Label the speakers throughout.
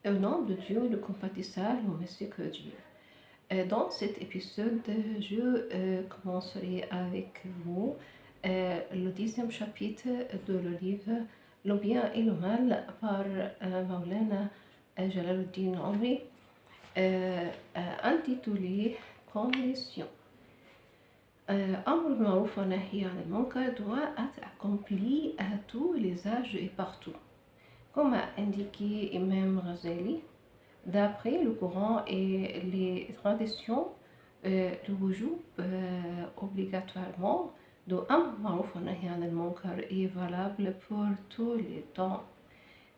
Speaker 1: Au nom de Dieu, le compatissable, le miséricordieux Dieu. Dans cet épisode, je commencerai avec vous le 10e chapitre de le livre Le bien et le mal par Maulana Jalaluddin Amri, intitulé Conditions. Amr bil Ma'ruf wa Nahy anil Munkar doit être accompli à tous les âges et partout. Comme a indiqué Imam Ghazali, d'après le Coran et les traditions, le wujub obligatoirement de Amr bil Ma'ruf wa Nahy anil Munkar est valable pour tous les temps.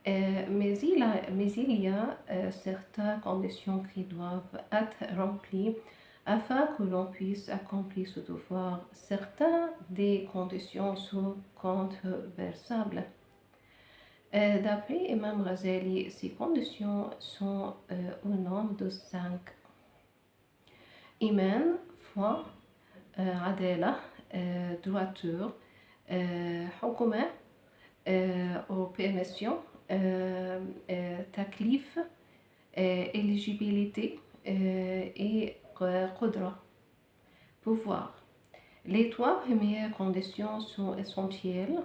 Speaker 1: Mais il y a certaines conditions qui doivent être remplies afin que l'on puisse accomplir ce devoir. Certaines des conditions sont controversables. D'après Imam Ghazali, ces conditions sont au nombre de 5. Iman, foi, adela, droiture, hukuma, ou permission, taklif, éligibilité et qudra, pouvoir. Les 3 premières conditions sont essentielles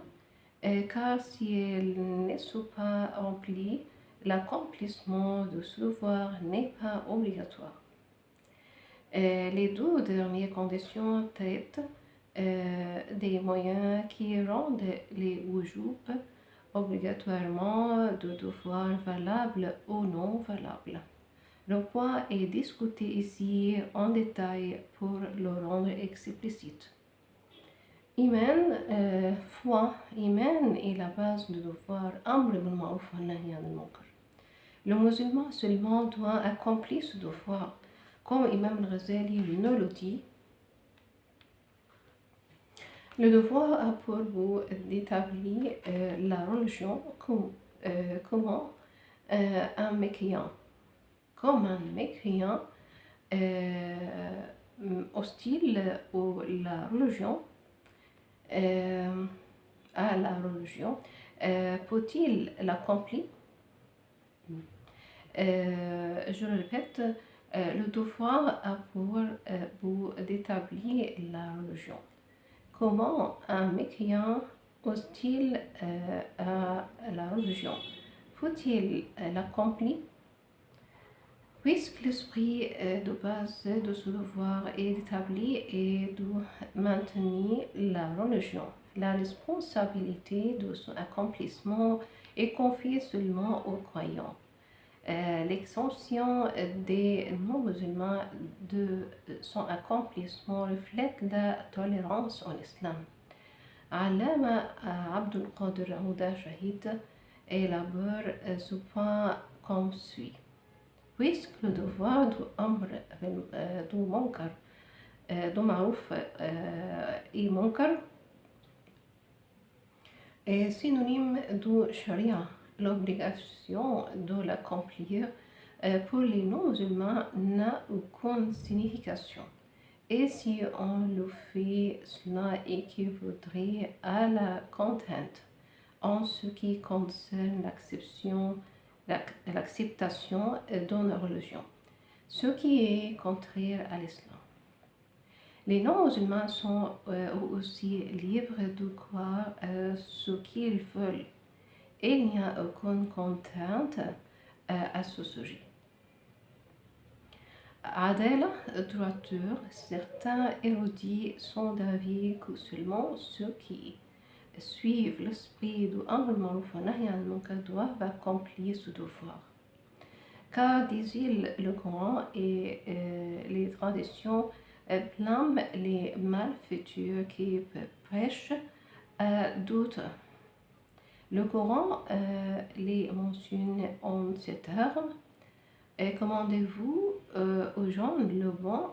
Speaker 1: car si elles ne sont pas remplies, l'accomplissement de ce devoir n'est pas obligatoire. Les 2 dernières conditions traitent des moyens qui rendent les wujub obligatoirement de devoirs valables ou non valables. Le point est discuté ici en détail pour le rendre explicite. Iman, foi, Iman est la base du devoir Amr bil Ma'ruf wa Nahy anil Munkar. Le musulman seulement doit accomplir ce devoir, comme Imam al-Ghazali nous le dit. Le devoir a pour but d'établir la religion comment un mécréant. Comme un mécréant hostile la religion, à la religion, peut-il l'accomplir? Je le répète, le devoir a pour but d'établir la religion. Comment un mécréant hostile à la religion peut-il l'accomplir? Puisque l'esprit de base de ce devoir est d'établir et de maintenir la religion, la responsabilité de son accomplissement est confiée seulement aux croyants. L'exemption des non-musulmans de son accomplissement reflète la tolérance en islam. Allama Abdul Qadir Aouda Shahid élabore ce point comme suit. Puisque le devoir du Amr du Munkar, du Ma'ruf et Munkar est synonyme de Sharia, l'obligation de l'accomplir pour les non-musulmans n'a aucune signification. Et si on le fait, cela équivaudrait à la contrainte en ce qui concerne l'acceptation d'une religion, ce qui est contraire à l'islam. Les non-musulmans sont aussi libres de croire ce qu'ils veulent. Il n'y a aucune contrainte à ce sujet. Adela, droiture, certains érudits sont d'avis que seulement ceux qui suivent l'esprit du Amr bil Ma'ruf wa Nahy anil Munkar doivent accomplir ce devoir. Car, disent-ils, le Coran et les traditions blâment les malfaiteurs qui prêchent à d'autres. Le Coran les mentionne en ces termes. Commandez-vous aux gens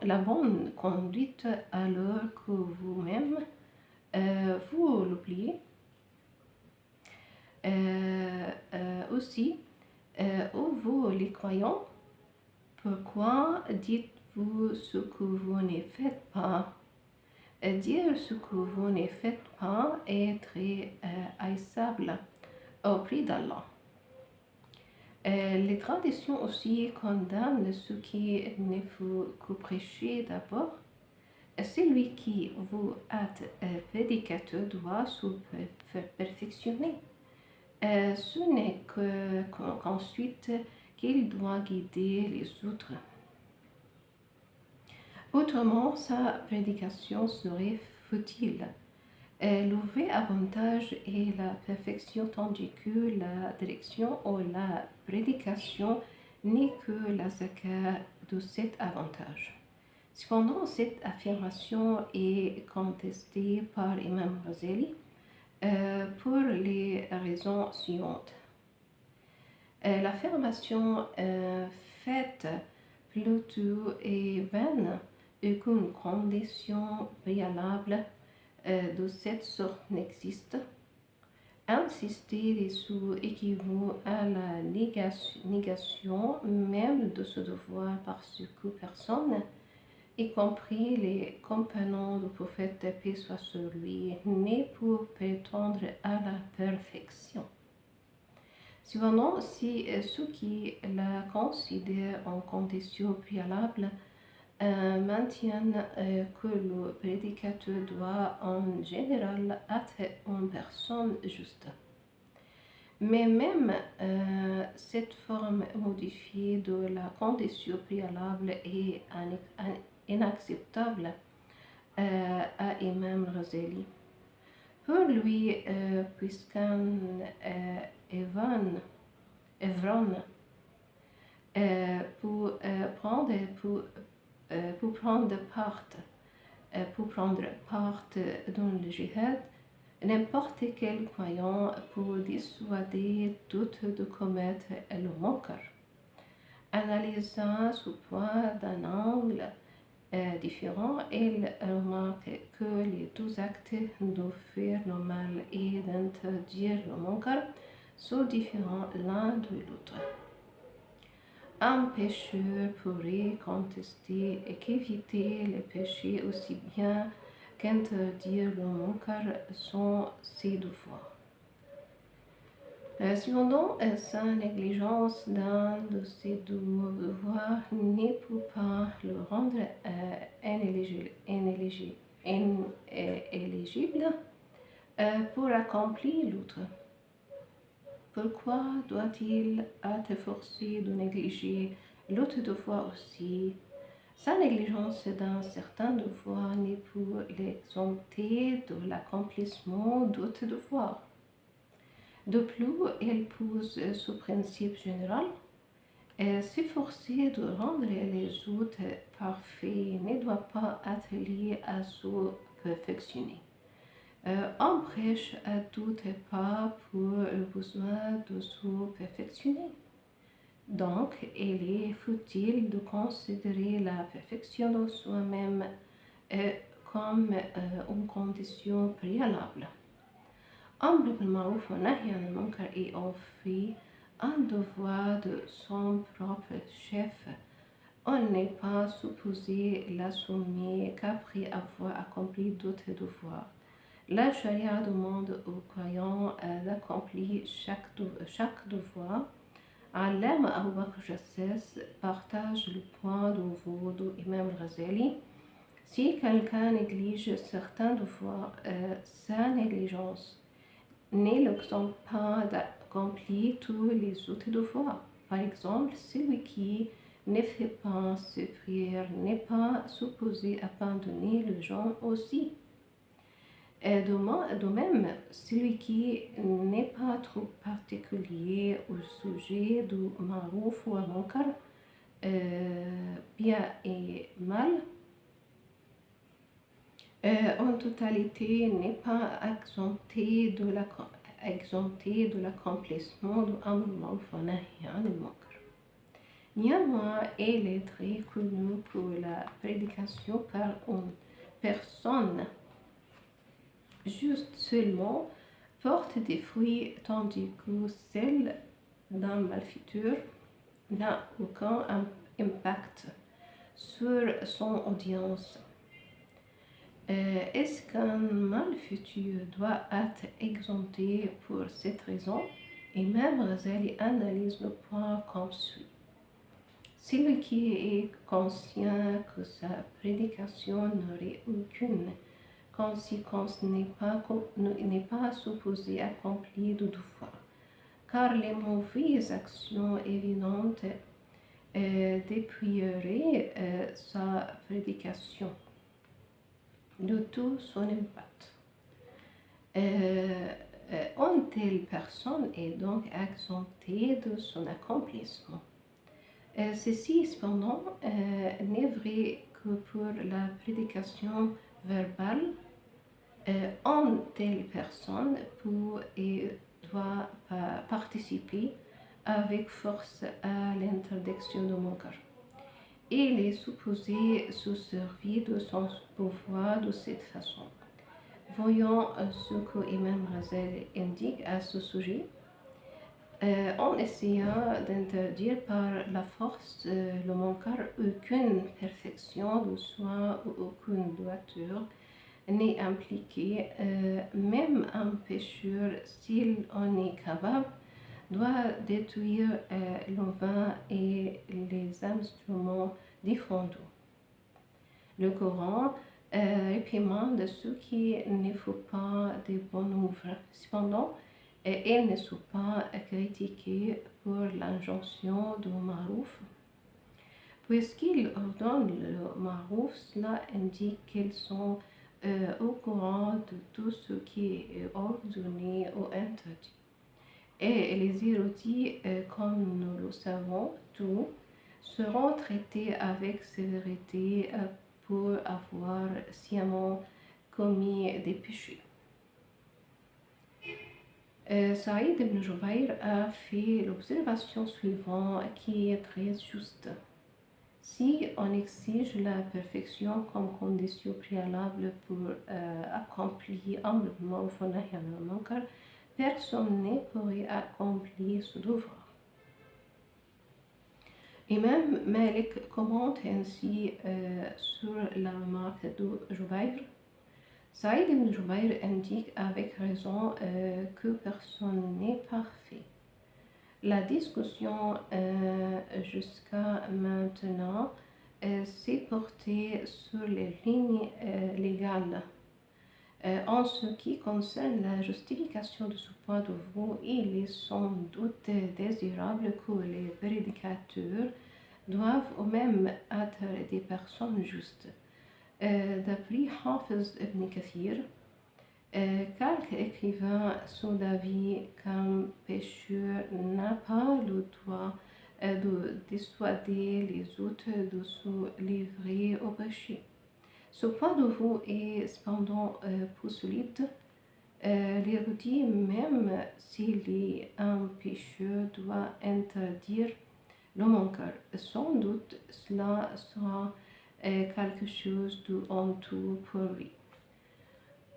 Speaker 1: la bonne conduite alors que vous-même vous l'oubliez. Aussi, vous les croyants, pourquoi dites-vous ce que vous ne faites pas? Dire ce que vous ne faites pas est très haïssable auprès d'Allah. Les traditions aussi condamnent ce qui ne faut que prêcher d'abord. Celui qui veut être prédicateur doit se perfectionner. Ce n'est qu'ensuite qu'il doit guider les autres. Autrement, sa prédication serait futile. Le vrai avantage est la perfection, tandis que la direction ou la prédication n'est que la zakat de cet avantage. Cependant, cette affirmation est contestée par Imam Ghazali pour les raisons suivantes. L'affirmation faite plutôt est vaine et qu'une condition préalable de cette sorte n'existe. Insister dessus équivaut à la négation même de ce devoir parce que personne, y compris les compagnons du prophète, paix soit sur lui, n'est pour prétendre à la perfection. Cependant, si ceux qui la considèrent en condition préalable maintiennent que le prédicateur doit en général être une personne juste. Mais même cette forme modifiée de la condition préalable est inacceptable à Imam Ghazali. Pour lui, puisqu'un Evron pour prendre part dans le jihad, n'importe quel croyant pour dissuader d'autres de commettre le munkar. Analysant ce point d'un angle différent, il remarque que les deux actes de faire le mal et d'interdire le munkar sont différents l'un de l'autre. Un pécheur pourrait contester qu'éviter les péchés aussi bien qu'interdire le munkar sont ses devoirs. Cependant, sa négligence d'un de ces deux devoirs ne peut pas le rendre inéligible pour accomplir l'autre. Pourquoi doit-il être forcé de négliger l'autre devoir aussi? Sa négligence d'un certain devoir n'est pour l'exempter de l'accomplissement d'autres devoirs. De plus, il pose ce principe général. S'efforcer de rendre les autres parfaits ne doit pas être lié à se perfectionner. On prêche à tout pas pour le besoin de se perfectionner. Donc, il est futile de considérer la perfection de soi-même comme une condition préalable. Amr bil ma'ruf wa nahy anil munkar est en fait un devoir de son propre chef. On n'est pas supposé l'assommer qu'après avoir accompli d'autres devoirs. La charia demande aux croyants d'accomplir chaque devoir. Allama Abu Bakr Jassas partage le point de vue d'Imam Ghazali. Si quelqu'un néglige certains devoirs, sa négligence ne l'exempte pas d'accomplir tous les autres devoirs. Par exemple, celui qui ne fait pas ses prières n'est pas supposé abandonner le jeûne aussi. De même, celui qui n'est pas trop particulier au sujet du ma'rouf ou munkar, bien et mal, en totalité n'est pas exempté de l'accomplissement de Amr bil ma'ruf wa nahy anil munkar. Néanmoins, il est très connu pour la prédication par une personne juste seulement porte des fruits, tandis que celle d'un malfaiteur n'a aucun impact sur son audience. Est-ce qu'un malfaiteur doit être exempté pour cette raison? Imam Ghazali analyse le point comme suit. Celui qui est conscient que sa prédication n'aurait aucune conséquence n'est pas supposé accomplir de devoir, car les mauvaises actions évidentes dépouilleraient sa prédication de tout son impact. Une telle personne est donc exemptée de son accomplissement. Ceci, cependant, n'est vrai que pour la prédication verbale. Une telle personne peut et doit participer avec force à l'interdiction de munkar. Il est supposé se servir de son pouvoir de cette façon. Voyons ce que Imam Ghazali indique à ce sujet. En essayant d'interdire par la force le munkar, aucune perfection de soi ou aucune droiture n'est impliquée. Même un pécheur, s'il en est capable, doit détruire le vin et les instruments défendus. Le Coran réprimande ceux qui ne font pas de bonnes œuvres. Cependant, ils ne sont pas critiqués pour l'injonction du Marouf. Puisqu'ils ordonnent le Marouf, cela indique qu'ils sont au courant de tout ce qui est ordonné ou interdit. Et les érudits, comme nous le savons tous, seront traités avec sévérité pour avoir sciemment commis des péchés. Saïd ibn Jubayr a fait l'observation suivante qui est très juste. Si on exige la perfection comme condition préalable pour accomplir humblement le munkar, personne ne pourrait accomplir ce devoir. Imam Malik commente ainsi sur la remarque de Jubayr. Saïd ibn Jubayr indique avec raison que personne n'est parfait. La discussion jusqu'à maintenant s'est portée sur les lignes légales. En ce qui concerne la justification de ce point de vue, il est sans doute désirable que les prédicateurs doivent eux-mêmes être des personnes justes. D'après Hafiz ibn Kathir, quelques écrivains sont d'avis qu'un pécheur n'a pas le droit de dissuader les autres de se livrer au péché. Ce point de vue est cependant peu solide. L'érudit, même s'il est un pécheur, doit interdire le munkar. Sans doute, cela sera quelque chose de honteux pour lui.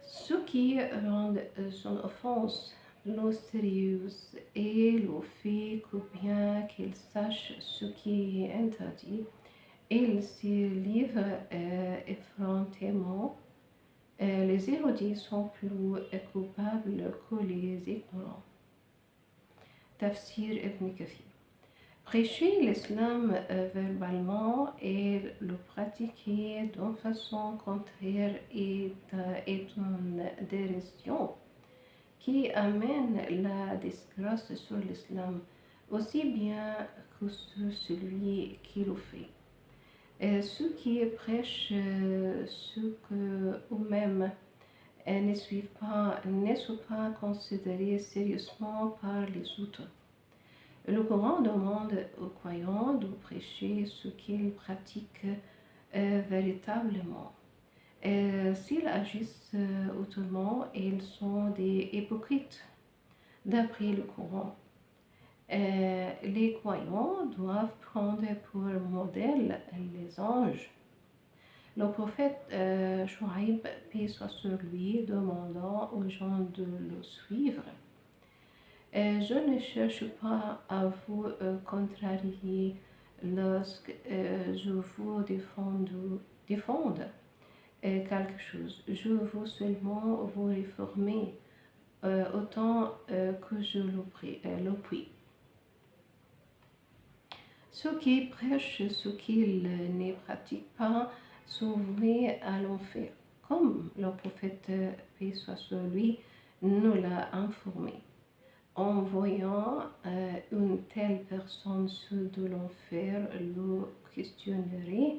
Speaker 1: Ce qui rend son offense plus sérieuse est le fait que bien qu'il sache ce qui est interdit, il se livre effrontément. Les érudits sont plus coupables que les ignorants. Tafsir ibn Kathir. Prêcher l'islam verbalement et le pratiquer d'une façon contraire est une dérision qui amène la disgrâce sur l'islam, aussi bien que sur celui qui le fait. Ceux qui prêchent ce que eux-mêmes ne suivent pas ne sont pas considérés sérieusement par les autres. Le Coran demande aux croyants de prêcher ce qu'ils pratiquent véritablement. S'ils agissent autrement, ils sont des hypocrites. D'après le Coran, les croyants doivent prendre pour modèle les anges. Le prophète Shuaïb, paix soit sur lui, demandant aux gens de le suivre. Je ne cherche pas à vous contrarier lorsque je vous défende quelque chose. Je veux seulement vous réformer autant que je le puis. Ceux qui prêchent ce qu'ils ne pratiquent pas sont voués à l'enfer, comme le prophète, paix soit sur lui, nous l'a informé. En voyant une telle personne ceux de l'enfer le questionneraient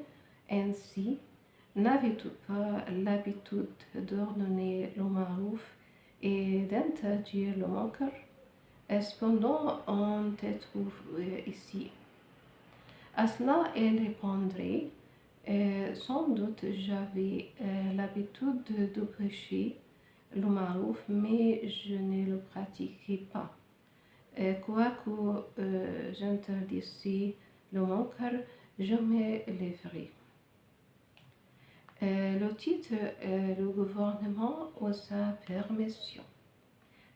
Speaker 1: ainsi: n'avez-vous pas l'habitude d'ordonner le marouf et d'interdire le munkar? Cependant, on te trouve ici. À cela, elle répondrait: sans doute j'avais l'habitude de prêcher le marouf, mais je ne le pratiquais pas. Quoique j'interdisais le munkar, je me lèverais. Le titre, le gouvernement ou sa permission.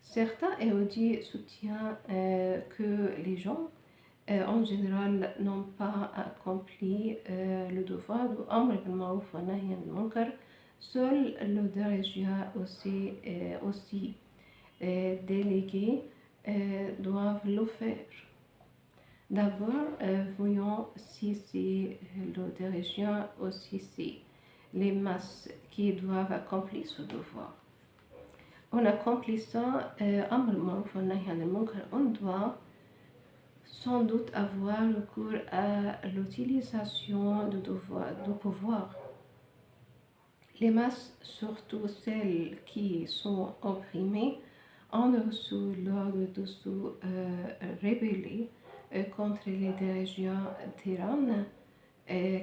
Speaker 1: Certains érudits soutiennent que les gens en général n'ont pas accompli le devoir de Amr bil Ma'ruf wa Nahy anil Munkar. Seul le dirigeant aussi délégués doivent le faire. D'abord, voyons si c'est le dirigeant ou si c'est les masses qui doivent accomplir ce devoir. En accomplissant Amr bil Ma'ruf wa Nahy anil Munkar, on doit sans doute avoir recours à l'utilisation du pouvoir. Les masses, surtout celles qui sont opprimées, ont reçu l'ordre de se rebeller contre les dirigeants tyrans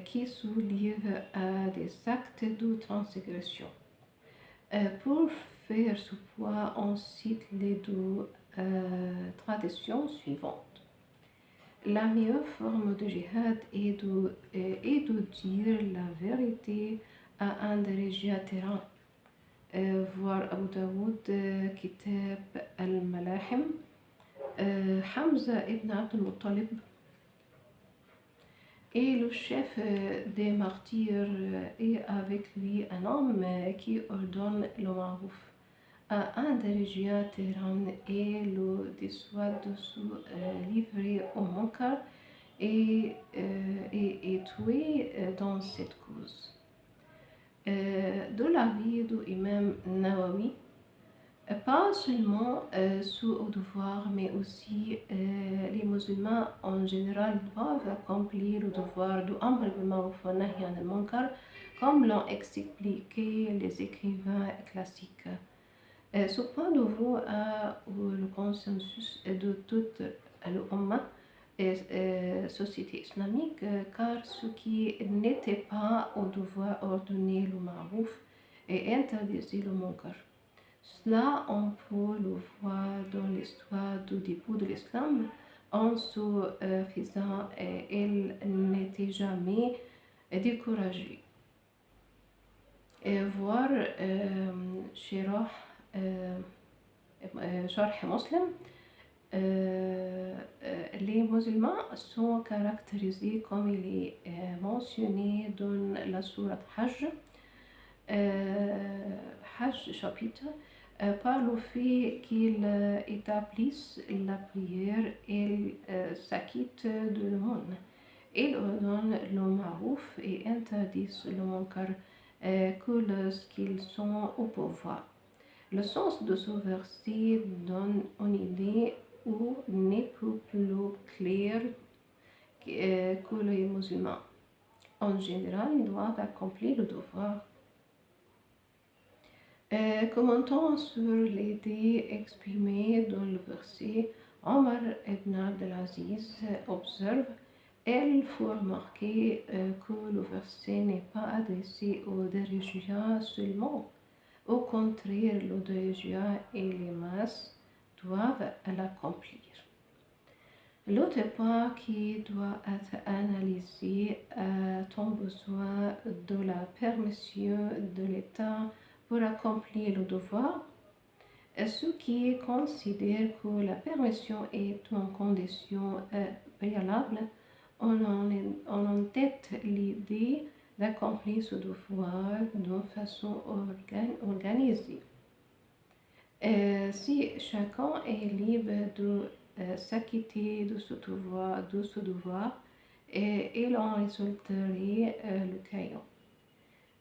Speaker 1: qui se livrent à des actes de transgression. Pour faire ce point, on cite les deux traditions suivantes. La meilleure forme de jihad est de dire la vérité à un dirigeant tyran. Voir Abu Daoud, Kitab al-Malahim, Hamza ibn Abd al-Muttalib et le chef des martyrs et avec lui un homme qui ordonne le marouf à un dirigeant tyran et le dissuade de se livrer au munkar et tué dans cette cause. De l'avis de l'imam Nawawi, pas seulement ceux au devoir, mais aussi les musulmans en général doivent accomplir le devoir de Amr bil Ma'ruf wa Nahy anil Munkar, comme l'ont expliqué les écrivains classiques. Ce point de vue a le consensus de toute l'Ummah et société islamique, car ceux qui n'étaient pas au devoir ordonner le marouf et interdisaient le munkar. Cela, on peut le voir dans l'histoire du début de l'islam. En se faisant, elle n'était jamais découragée. Voir Sharh Muslim. Les musulmans sont caractérisés comme il est mentionné dans la sourate Hajj, chapitre, par le fait qu'ils établissent la prière et s'acquittent de le monde. Ils ordonnent le marouf et interdisent le munkar que lorsqu'ils sont au pouvoir. Le sens de ce verset donne une idée où n'est plus clair que les musulmans, en général, doivent accomplir le devoir. Commentant sur l'idée exprimée dans le verset, Omar ibn Abdelaziz observe: il faut remarquer que le verset n'est pas adressé aux dirigeants seulement. Au contraire, le dirigeant et les masses doivent l'accomplir. L'autre point qui doit être analysé est ton besoin de la permission de l'État pour accomplir le devoir. Ceux qui considèrent que la permission est une condition préalable ont en tête l'idée d'accomplir ce devoir d'une façon organisée. Si chacun est libre de s'acquitter de ce devoir, et il en résulterait le chaos.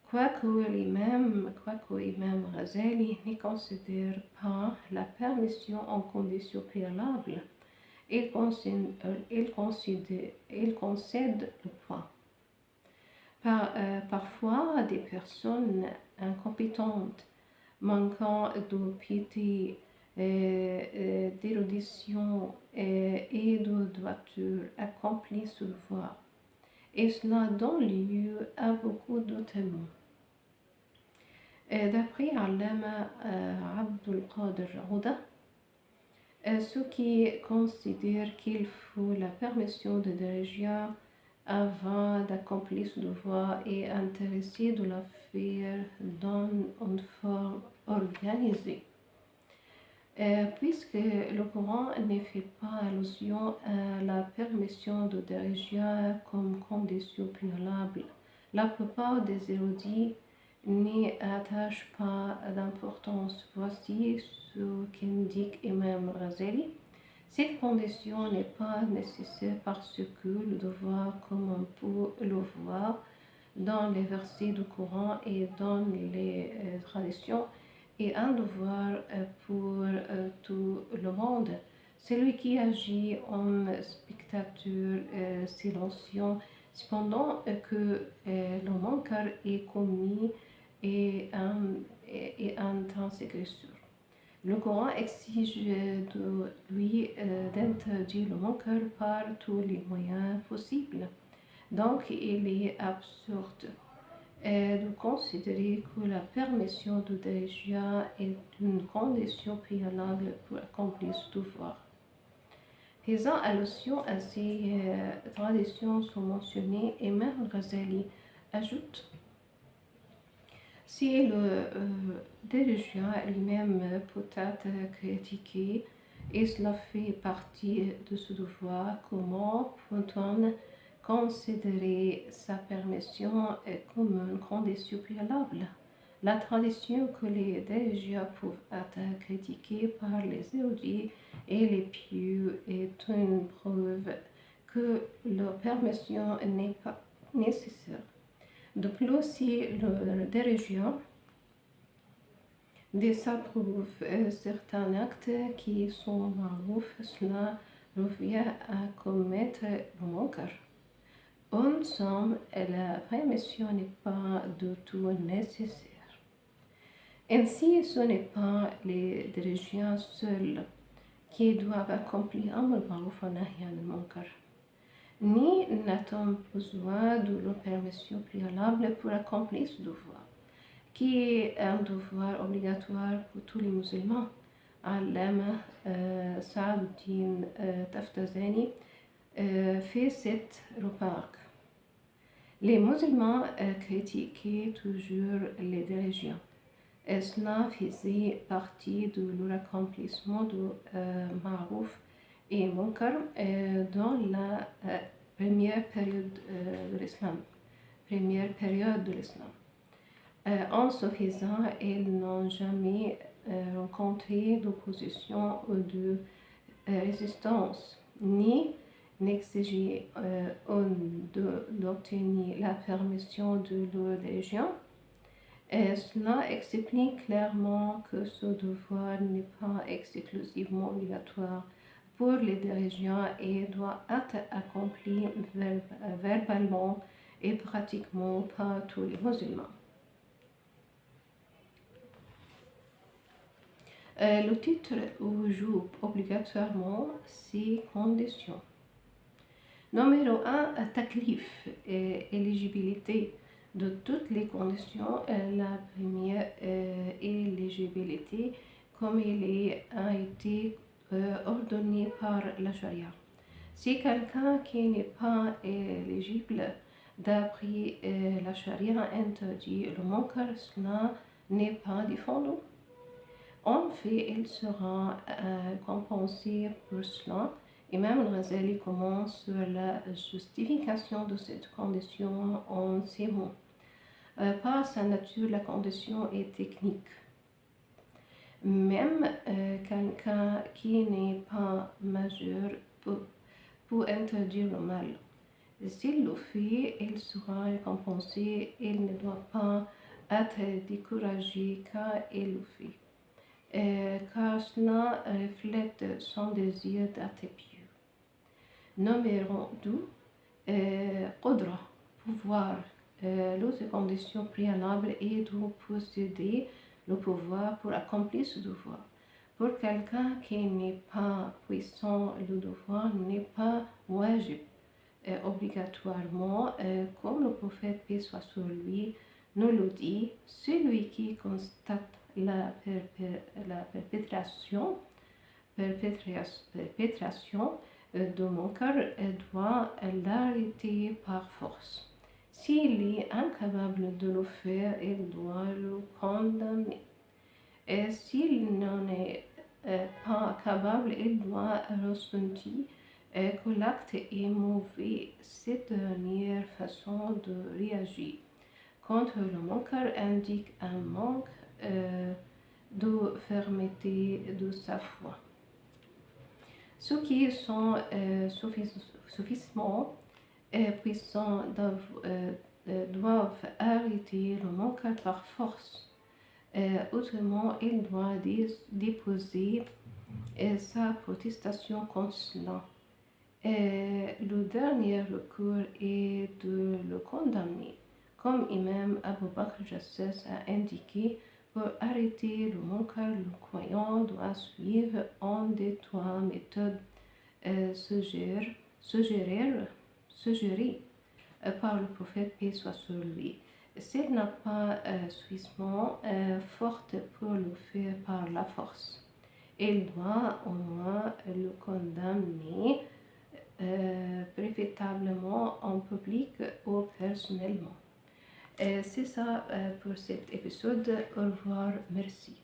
Speaker 1: Quoique l'imam Ghazali ne considère pas la permission en condition préalable, il concède le point. Parfois, des personnes incompétentes, manquant de piété, d'érudition et de droiture, accomplissent ce devoir. Et cela donne lieu à beaucoup de témoins. D'après Allama Abdul Qadir Rouda, ceux qui considèrent qu'il faut la permission de diriger avant d'accomplir ce devoir est intéressé de la faire dans une forme organisée. Puisque le Coran ne fait pas allusion à la permission de diriger comme condition préalable, la plupart des érudits n'y attachent pas d'importance. Voici ce qu'indique Imam Ghazali. Cette condition n'est pas nécessaire parce que le devoir, comme on peut le voir dans les versets du Coran et dans les traditions, est un devoir pour tout le monde. Celui qui agit en spectateur silencieux, cependant que le munkar est commis et un transgresseur. Le Coran exige de lui d'interdire le munkar par tous les moyens possibles. Donc, il est absurde de considérer que la permission de diriger est une condition préalable pour accomplir ce devoir. Faisant allusion à ces traditions sont mentionnées, et même Ghazali ajoute: si le dirigeant lui-même peut être critiqué et cela fait partie de ce devoir, comment peut-on considérer sa permission comme une condition préalable? La tradition que les dirigeants peuvent être critiqués par les érudits et les pieux est une preuve que leur permission n'est pas nécessaire. De plus, si le dirigeant désapprouve certains actes qui sont marouf, cela revient à commettre le munkar. En somme, la permission n'est pas du tout nécessaire. Ainsi, ce n'est pas les dirigeants seuls qui doivent accomplir Amr Ma'ruf wa Nahy anil Munkar, ni n'a-t-on besoin de leur permission préalable pour accomplir ce devoir, qui est un devoir obligatoire pour tous les musulmans. Allama Sa'aduddin Taftazani fait cette remarque. Les musulmans critiquaient toujours les dirigeants. Cela faisait partie de leur accomplissement de Ma'ruf et Munkar dans la première période de l'islam. En ce faisant, ils n'ont jamais rencontré d'opposition ou de résistance, ni n'exiger d'obtenir la permission de leur dirigeant. Cela explique clairement que ce devoir n'est pas exclusivement obligatoire pour les dirigeants et doit être accompli verbalement et pratiquement par tous les musulmans. Le titre joue obligatoirement ces conditions. Numéro 1, taklif et éligibilité. De toutes les conditions, la première éligibilité, comme il a été ordonné par la charia. Si quelqu'un qui n'est pas éligible d'après la charia interdit le munkar, cela n'est pas défendu. En fait, il sera compensé pour cela. Imam Ghazali commence sur la justification de cette condition en ces mots. Par sa nature, la condition est technique. Même quelqu'un qui n'est pas majeur peut interdire le mal. S'il le fait, il sera récompensé. Il ne doit pas être découragé car il le fait, car cela reflète son désir d'être pieux. Numéro 2, قدرة, pouvoir. L'autre condition préalable est de posséder le pouvoir pour accomplir ce devoir. Pour quelqu'un qui n'est pas puissant, le devoir n'est pas wajib, obligatoirement, comme le prophète, paix soit sur lui, nous le dit. Celui qui constate la perpétration de mon cœur doit l'arrêter par force. S'il est incapable de le faire, il doit le condamner. Et s'il n'en est pas capable, il doit ressentir que l'acte est mauvais. Cette dernière façon de réagir contre le munkar indique un manque de fermeté de sa foi. Ceux qui sont suffisamment puissants doivent arrêter le munkar par force. Autrement, il doit déposer sa protestation contre cela. Le dernier recours est de le condamner, comme Imam Abu Bakr Jassas a indiqué. Pour arrêter le munkar, le croyant doit suivre une des trois méthodes suggérées par le prophète, paix soit sur lui. S'il n'a pas suffisamment forte pour le faire par la force, il doit au moins le condamner préférablement en public ou personnellement. C'est ça pour cet épisode. Au revoir, merci.